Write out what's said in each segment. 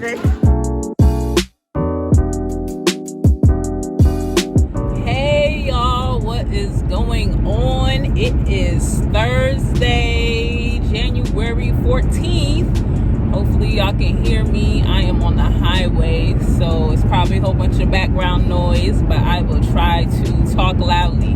today? Hey y'all, what is going on? It is Thursday, January 14th. Hopefully y'all can hear me. I am on the highway, so it's probably a whole bunch of background noise, but I will try to talk loudly.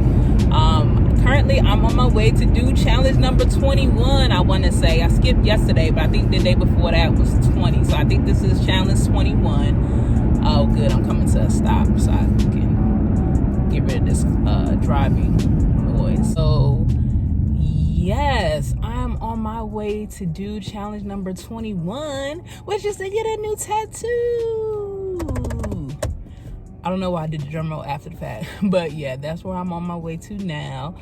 Currently I'm on my way to do challenge number 21. I want to say I skipped yesterday, but I think the day before that was 20, so I think this is challenge 21. Oh good, I'm coming to a stop so I can get rid of this driving noise. So yes, I'm on my way to do challenge number 21, which is to get a new tattoo. I don't know why I did the drum roll after the fact, but yeah, that's where I'm on my way to now.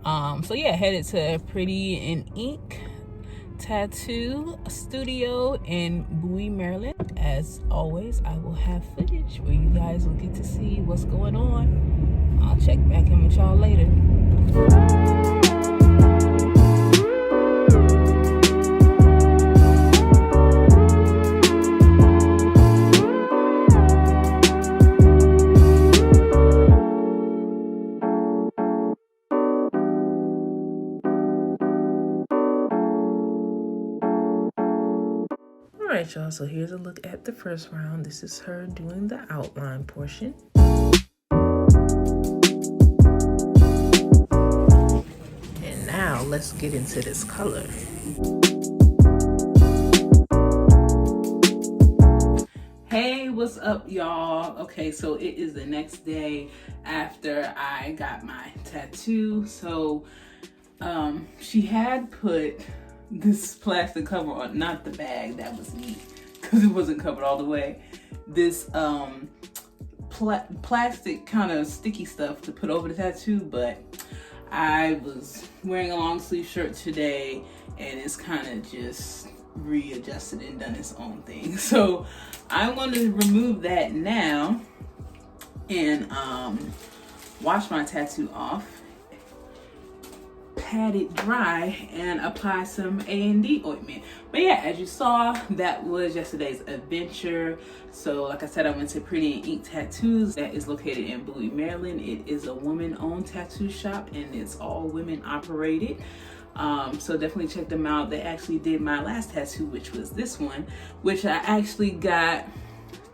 So yeah, headed to Pretty in Ink Tattoo Studio in Bowie, Maryland. As always, I will have footage where you guys will get to see what's going on. I'll check back in with y'all later. Alright y'all, so here's a look at the first round. This is her doing the outline portion. And now let's get into this color. Hey, what's up y'all? Okay, so it is the next day after I got my tattoo. So she had put this plastic cover on, not the bag, that was neat because it wasn't covered all the way. This plastic kind of sticky stuff to put over the tattoo, but I was wearing a long sleeve shirt today and it's kind of just readjusted and done its own thing. So I'm going to remove that now and wash my tattoo off, pat it dry, and apply some A&D ointment. But yeah, as you saw, that was yesterday's adventure. So like I said, I went to Pretty in Ink Tattoos that is located in Bowie, Maryland. It is a woman-owned tattoo shop and it's all women operated. So definitely check them out. They actually did my last tattoo, which was this one, which I actually got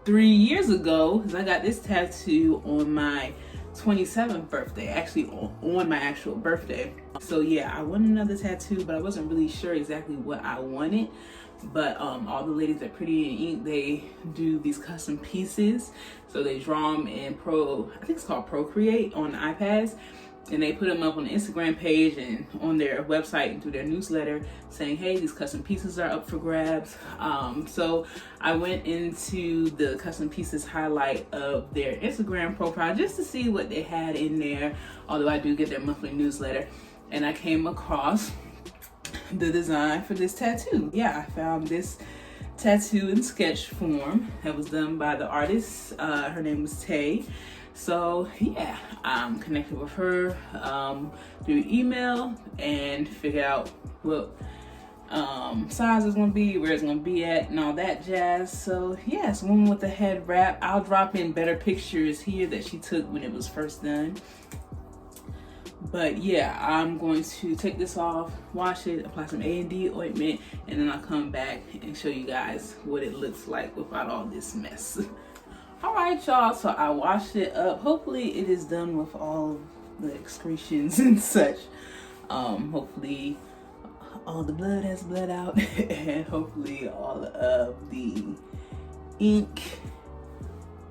3 years ago, because I got this tattoo on my 27th birthday, actually on my actual birthday. So yeah, I wanted another tattoo, but I wasn't really sure exactly what I wanted. But all the ladies at Pretty in Ink, they do these custom pieces. So they draw them in I think it's called Procreate on iPads. And they put them up on the Instagram page and on their website and through their newsletter saying, hey, these custom pieces are up for grabs. So I went into the custom pieces highlight of their Instagram profile just to see what they had in there, although I do get their monthly newsletter. And I came across the design for this tattoo. Yeah, I found this tattoo in sketch form that was done by the artist. Her name was Tay. So yeah, I'm connected with her through email and figure out what size it's gonna be, where it's gonna be at, and all that jazz. So yeah, it's one with the head wrap. I'll drop in better pictures here that she took when it was first done. But yeah, I'm going to take this off, wash it, apply some A&D ointment, and then I'll come back and show you guys what it looks like without all this mess. All right, y'all, so I washed it up. Hopefully it is done with all the excretions and such. Hopefully all the blood has bled out and hopefully all of the ink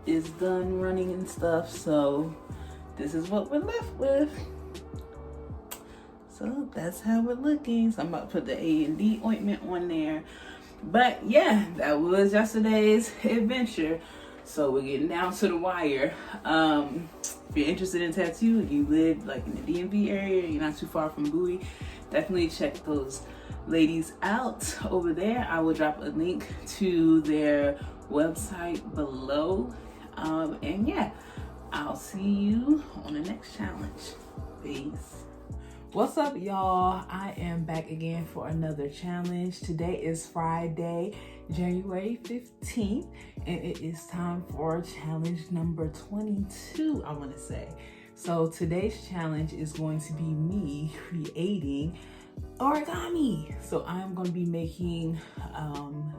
is done running and stuff. So this is what we're left with. So that's how we're looking. So I'm about to put the A&D ointment on there. But yeah, that was yesterday's adventure. So we're getting down to the wire. If you're interested in tattoo and you live like in the DMV area, you're not too far from Bowie, definitely check those ladies out over there. I will drop a link to their website below. And yeah, I'll see you on the next challenge. Peace. What's up, y'all? I am back again for another challenge. Today is Friday, January 15th, and it is time for challenge number 22, I want to say. So today's challenge is going to be me creating origami. So I'm going to be making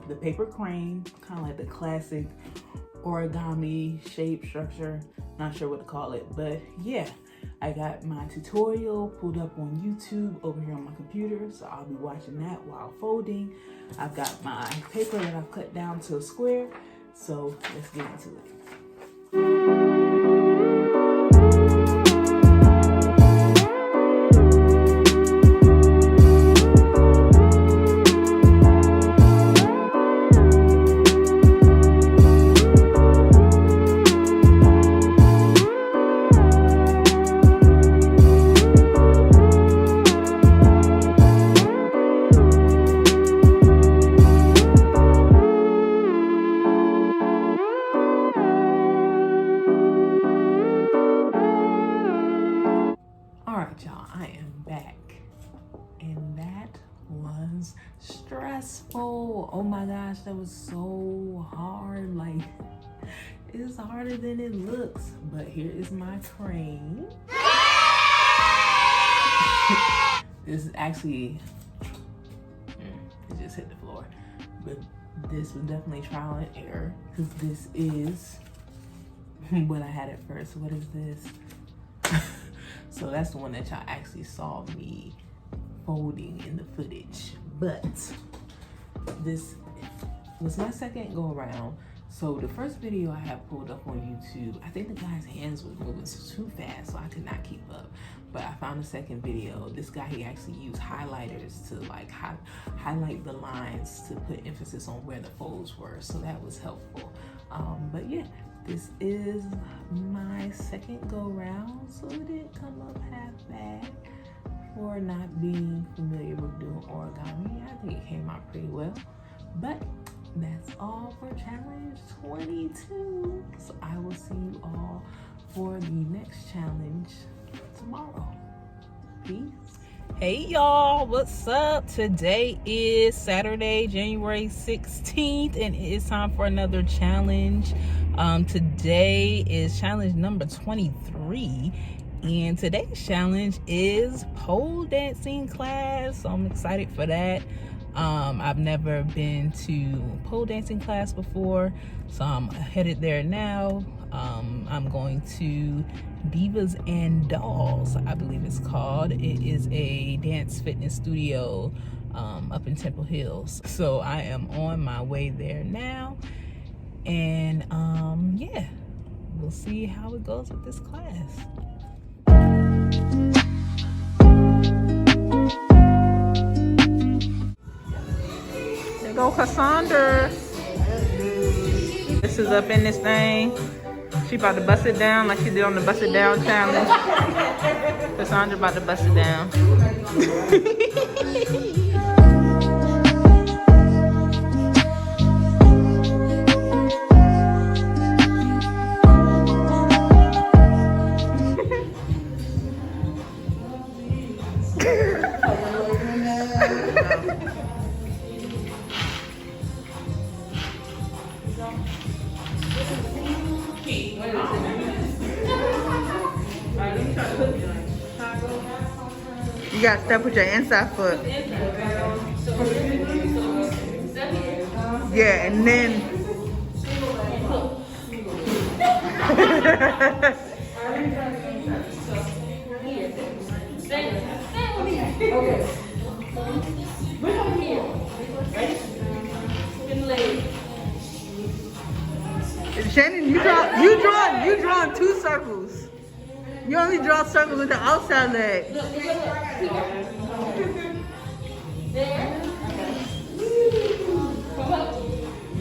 the paper crane, kind of like the classic origami shape, structure, not sure what to call it, but yeah. I got my tutorial pulled up on YouTube over here on my computer, so I'll be watching that while folding. I've got my paper that I've cut down to a square, so let's get into it. Stressful. Oh my gosh, that was so hard. Like, it's harder than it looks. But here is my crane. This is actually, it just hit the floor. But this was definitely trial and error, because this is what I had at first. What is this? So that's the one that y'all actually saw me folding in the footage. But this was my second go around. So the first video I had pulled up on YouTube, I think the guy's hands was moving too fast, so I could not keep up. But I found a second video. This guy, he actually used highlighters to like highlight the lines to put emphasis on where the folds were. So that was helpful. But yeah, this is my second go round, so it didn't come up half bad. For not being familiar with doing origami, I think it came out pretty well. But that's all for challenge 22. So I will see you all for the next challenge tomorrow. Peace. Hey y'all, what's up? Today is Saturday, January 16th, and it is time for another challenge. Today is challenge number 23. And today's challenge is pole dancing class, so I'm excited for that. I've never been to pole dancing class before, so I'm headed there now. I'm going to Divas and Dolls, I believe it's called. It is a dance fitness studio up in Temple Hills. So I am on my way there now, and yeah, we'll see how it goes with this class. There go Cassandra. This is up in this thing. She about to bust it down like she did on the bust it down challenge. Cassandra about to bust it down. You gotta step with your inside foot. Yeah, and then Shannon, you draw two circles. You only draw circles with the outside leg.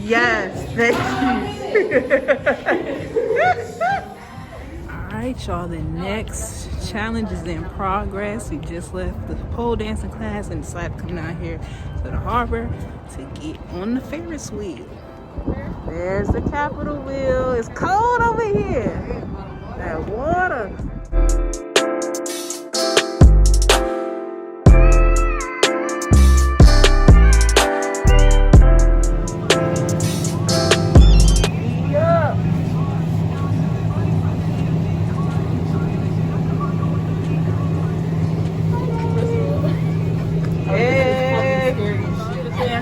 Yes, thank you. All right, y'all, the next challenge is in progress. We just left the pole dancing class and decided to come down here to the harbor to get on the Ferris wheel. There's the Capitol wheel. It's cold over here. That water.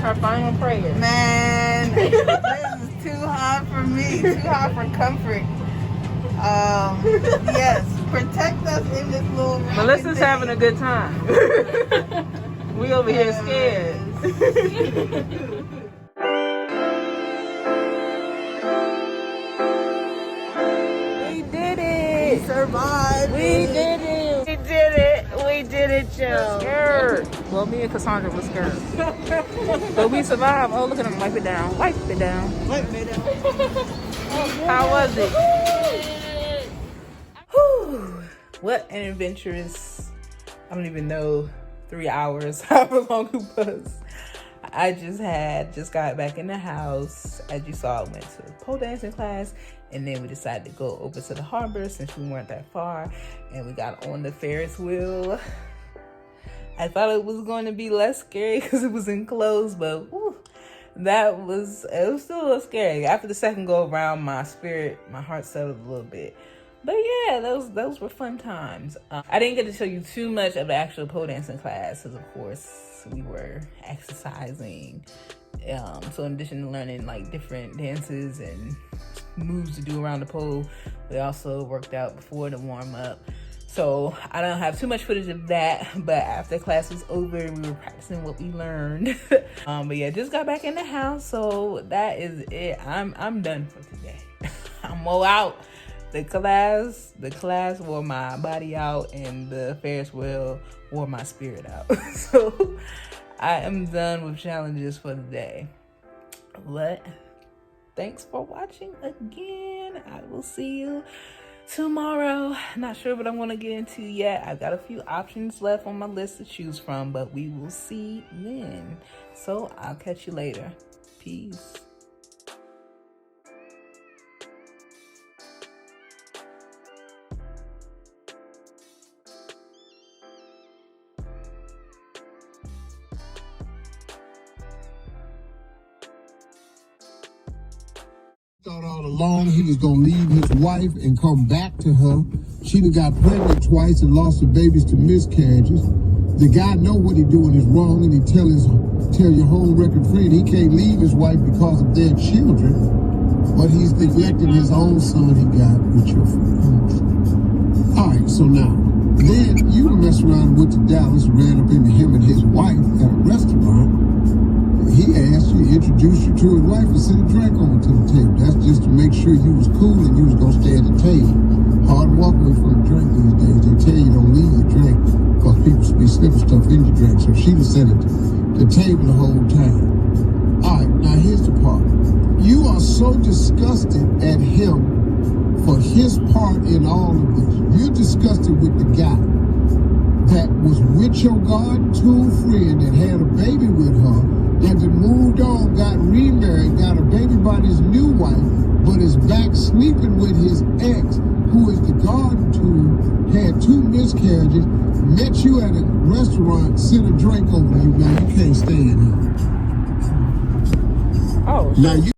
Her final prayer. Man, this is too hard for me. Too hard for comfort. Yes, protect us in this little room. Melissa's having a good time. We over here scared. We did it. We survived. We did it. We did it. We did it, Joe. Scared. Well, me and Cassandra was scared. But we survived. Oh, look at them. Wipe it down. Wipe it down. Wipe it down. How was it? Whew. What an adventurous, I don't even know, 3 hours, however long it was. I just got back in the house. As you saw, I went to pole dancing class, and then we decided to go over to the harbor since we weren't that far, and we got on the Ferris wheel. I thought it was going to be less scary because it was enclosed, but whew, it was still a little scary. After the second go around, my heart settled a little bit. But yeah, those were fun times. I didn't get to show you too much of the actual pole dancing class because, of course, we were exercising. So in addition to learning like different dances and moves to do around the pole, we also worked out before the warm up. So I don't have too much footage of that, but after class was over, we were practicing what we learned. But yeah, just got back in the house, so that is it. I'm done for today. I'm all out. The class wore my body out, and the Ferris wheel wore my spirit out. So I am done with challenges for the day. But thanks for watching again. I will see you tomorrow. Not sure what I want to get into yet. I've got a few options left on my list to choose from, but we will see then. So I'll catch you later. Peace. Thought all along he was gonna leave his wife and come back to her. She done got pregnant twice and lost her babies to miscarriages. The guy know what he doing is wrong, and he tell your home record friend he can't leave his wife because of their children, but he's neglecting his own son he got with your friend. All right, so now then you mess around with the Dallas, ran up into him and his wife at a restaurant. He asked you, introduced you to his wife, and sent a drink over to the table. That's just to make sure you was cool and you was gonna stay at the table. Hard to walk away from a drink these days. They tell you don't leave the drink because people be slipping stuff in your drink. So she was sitting at the table the whole time. All right, now here's the part. You are so disgusted at him for his part in all of this. You're disgusted with the guy that was with your garden tool friend that had a baby with her, that then moved on, got remarried, got a baby by his new wife, but is back sleeping with his ex, who is the garden tool, had 2 miscarriages, met you at a restaurant, sent a drink over to you. Now you can't stay in here. Oh, now you